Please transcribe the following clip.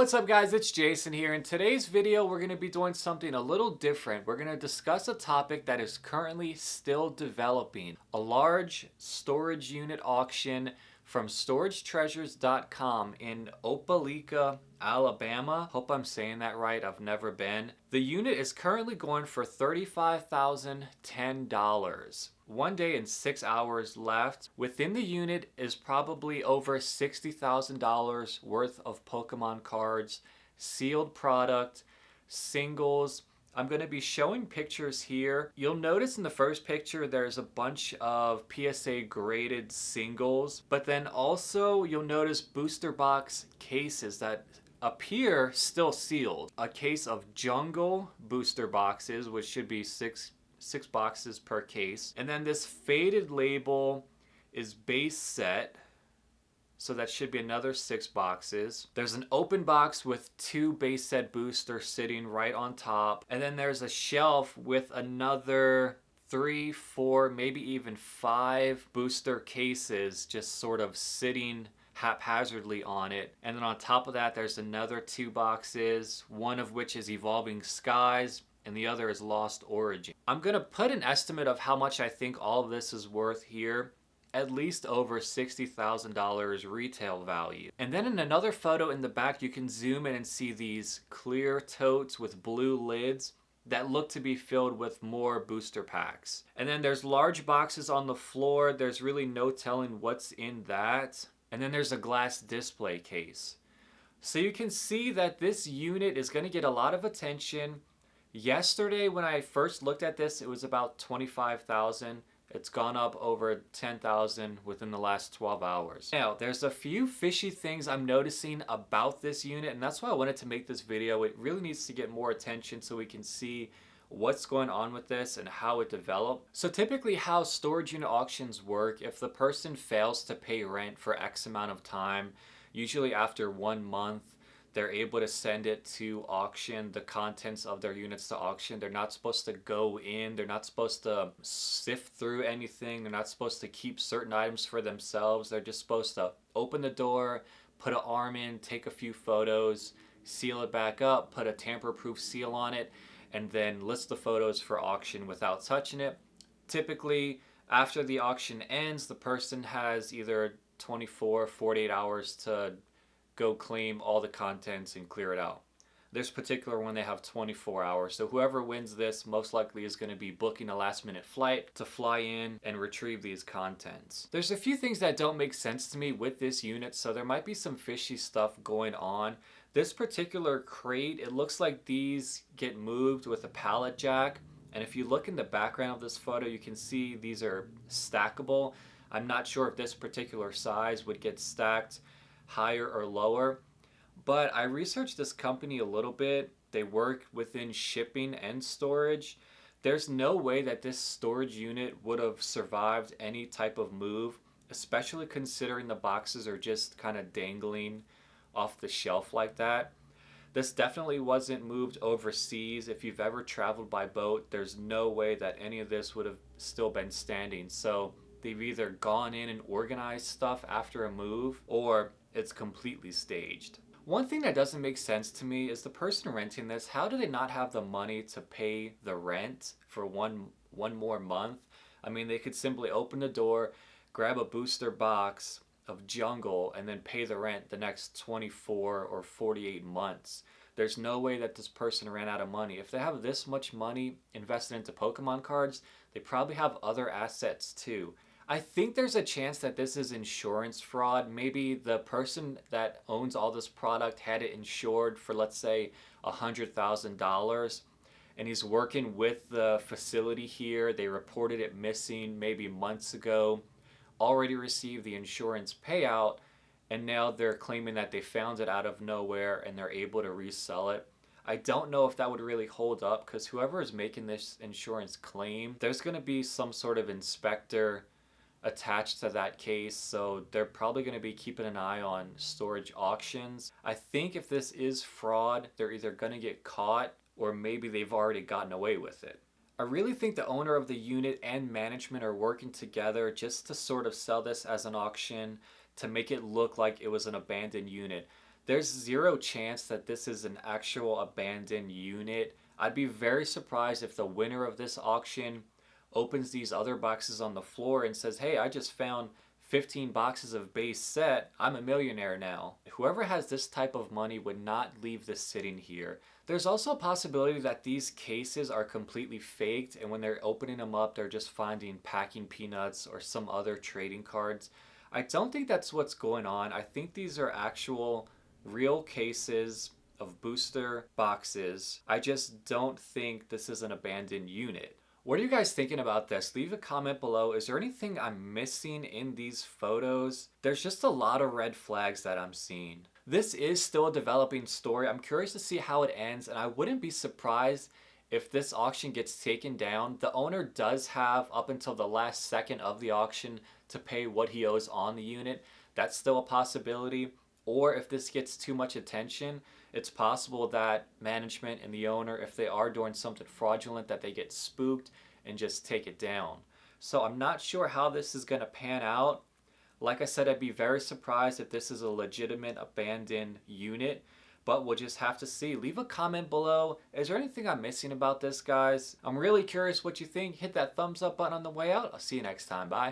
What's up guys, it's Jason here. In today's video we're going to be doing something a little different. We're going to discuss a topic that is currently still developing. A large storage unit auction from storagetreasures.com in Opelika, Alabama. Hope I'm saying that right, I've never been. The unit is currently going for $35,010. 1 day and 6 hours left. Within the unit is probably over $60,000 worth of Pokemon cards, sealed product, singles. I'm going to be showing pictures here. You'll notice in the first picture there's a bunch of PSA graded singles, but then also you'll notice booster box cases that appear still sealed. A case of Jungle booster boxes, which should be six boxes per case. And then this faded label is base set, so that should be another 6 boxes. There's an open box with 2 base set boosters sitting right on top. And then there's a shelf with another 3, 4, maybe even 5 booster cases just sort of sitting haphazardly on it. And then on top of that there's another 2 boxes, one of which is Evolving Skies and the other is Lost Origin. I'm gonna put an estimate of how much I think all of this is worth here. At least over $60,000 retail value. And then in another photo in the back, you can zoom in and see these clear totes with blue lids that look to be filled with more booster packs. And then there's large boxes on the floor. There's really no telling what's in that. And then there's a glass display case. So you can see that this unit is going to get a lot of attention. Yesterday when I first looked at this, it was about $25,000. It's gone up over $10,000 within the last 12 hours. Now, there's a few fishy things I'm noticing about this unit, and that's why I wanted to make this video. It really needs to get more attention so we can see what's going on with this and how it developed. So typically how storage unit auctions work, if the person fails to pay rent for X amount of time, usually after 1 month, they're able to send it to auction, the contents of their units to auction. They're not supposed to go in. They're not supposed to sift through anything. They're not supposed to keep certain items for themselves. They're just supposed to open the door, put an arm in, take a few photos, seal it back up, put a tamper-proof seal on it, and then list the photos for auction without touching it. Typically, after the auction ends, the person has either 24, 48 hours to go claim all the contents and clear it out. This particular one, they have 24 hours. So whoever wins this most likely is going to be booking a last minute flight to fly in and retrieve these contents. There's a few things that don't make sense to me with this unit, so there might be some fishy stuff going on. This particular crate, it looks like these get moved with a pallet jack. And if you look in the background of this photo, you can see these are stackable. I'm not sure if this particular size would get stacked higher or lower, but I researched this company a little bit. They work within shipping and storage. There's no way that this storage unit would have survived any type of move, especially considering the boxes are just kind of dangling off the shelf like that. This definitely wasn't moved overseas. If you've ever traveled by boat, there's no way that any of this would have still been standing. So they've either gone in and organized stuff after a move, or it's completely staged. One thing that doesn't make sense to me is the person renting this, how do they not have the money to pay the rent for one more month? I mean, they could simply open the door, grab a booster box of Jungle, and then pay the rent the next 24 or 48 months. There's no way that this person ran out of money. If they have this much money invested into Pokemon cards, they probably have other assets too. I think there's a chance that this is insurance fraud. Maybe the person that owns all this product had it insured for, let's say, $100,000, and he's working with the facility here. They reported it missing maybe months ago, already received the insurance payout, and now they're claiming that they found it out of nowhere and they're able to resell it. I don't know if that would really hold up, because whoever is making this insurance claim, there's going to be some sort of inspector attached to that case, so they're probably going to be keeping an eye on storage auctions. I think if this is fraud, they're either going to get caught or maybe they've already gotten away with it. I really think the owner of the unit and management are working together just to sort of sell this as an auction, to make it look like it was an abandoned unit. There's zero chance that this is an actual abandoned unit. I'd be very surprised if the winner of this auction opens these other boxes on the floor and says, hey, I just found 15 boxes of base set. I'm a millionaire now. Whoever has this type of money would not leave this sitting here. There's also a possibility that these cases are completely faked, and when they're opening them up, they're just finding packing peanuts or some other trading cards. I don't think that's what's going on. I think these are actual real cases of booster boxes. I just don't think this is an abandoned unit. What are you guys thinking about this? Leave a comment below. Is there anything I'm missing in these photos? There's just a lot of red flags that I'm seeing. This is still a developing story. I'm curious to see how it ends, and I wouldn't be surprised if this auction gets taken down. The owner does have up until the last second of the auction to pay what he owes on the unit. That's still a possibility. Or if this gets too much attention, it's possible that management and the owner, if they are doing something fraudulent, that they get spooked and just take it down. So I'm not sure how this is going to pan out. Like I said, I'd be very surprised if this is a legitimate abandoned unit, but we'll just have to see. Leave a comment below. Is there anything I'm missing about this, guys? I'm really curious what you think. Hit that thumbs up button on the way out. I'll see you next time. Bye.